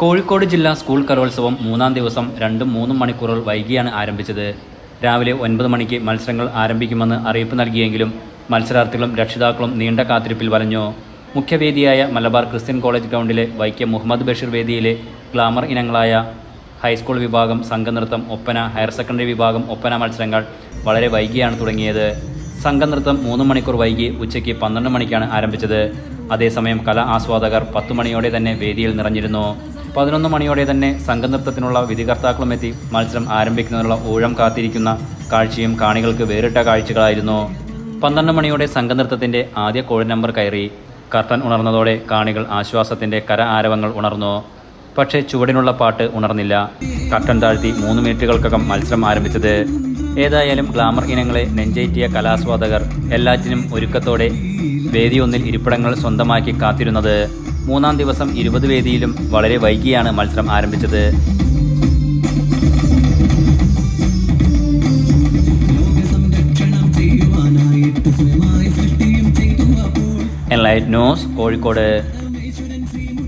കോഴിക്കോട് ജില്ലാ സ്കൂൾ കലോത്സവം മൂന്നാം ദിവസം 2-3 മണിക്കൂറുകൾ വൈകിയാണ് ആരംഭിച്ചത്. രാവിലെ 9 മണിക്ക് മത്സരങ്ങൾ ആരംഭിക്കുമെന്ന് അറിയിപ്പ് നൽകിയെങ്കിലും മത്സരാർത്ഥികളും രക്ഷിതാക്കളും നീണ്ട കാത്തിരിപ്പിൽ വലഞ്ഞു. മുഖ്യവേദിയായ മലബാർ ക്രിസ്ത്യൻ കോളേജ് ഗ്രൗണ്ടിലെ വൈക്കം മുഹമ്മദ് ബഷീർ വേദിയിലെ ഗ്ലാമർ ഇനങ്ങളായ ഹൈസ്കൂൾ വിഭാഗം, സംഘനൃത്തം, ഒപ്പന, ഹയർ സെക്കൻഡറി വിഭാഗം ഒപ്പന മത്സരങ്ങൾ വളരെ വൈകിയാണ് തുടങ്ങിയത്. സംഘനൃത്തം 3 മണിക്കൂർ വൈകി ഉച്ചയ്ക്ക് 12 മണിക്കാണ് ആരംഭിച്ചത്. അതേസമയം കലാ ആസ്വാദകർ 10 മണിയോടെ തന്നെ വേദിയിൽ നിറഞ്ഞിരുന്നു. 11 മണിയോടെ തന്നെ സംഘനൃത്തത്തിനുള്ള വിധികർത്താക്കളുമെത്തി മത്സരം ആരംഭിക്കുന്നതിനുള്ള ഊഴം കാത്തിരിക്കുന്ന കാഴ്ചയും കാണികൾക്ക് വേറിട്ട കാഴ്ചകളായിരുന്നു. 12 മണിയോടെ സംഘനൃത്തത്തിൻ്റെ ആദ്യ കോഡ് നമ്പർ കയറി. കർട്ടൻ ഉണർന്നതോടെ കാണികൾ ആശ്വാസത്തിൻ്റെ കര ആരവങ്ങൾ ഉണർന്നു. പക്ഷേ ചുവടിനുള്ള പാട്ട് ഉണർന്നില്ല. കർട്ടൻ താഴ്ത്തി 3 മിനിറ്റുകൾക്കകം മത്സരം ആരംഭിച്ചത്. ഏതായാലും ഗ്ലാമർ ഇനങ്ങളെ നെഞ്ചേറ്റിയ കലാസ്വാദകർ എല്ലാറ്റിനും ഒരുക്കത്തോടെ വേദിയൊന്നിൽ ഇരിപ്പിടങ്ങൾ സ്വന്തമാക്കി കാത്തിരുന്നത്. മൂന്നാം ദിവസം 20 വേദിയിലും വളരെ വൈകിയാണ് മത്സരം ആരംഭിച്ചത്. Enlight news, Kozhikode.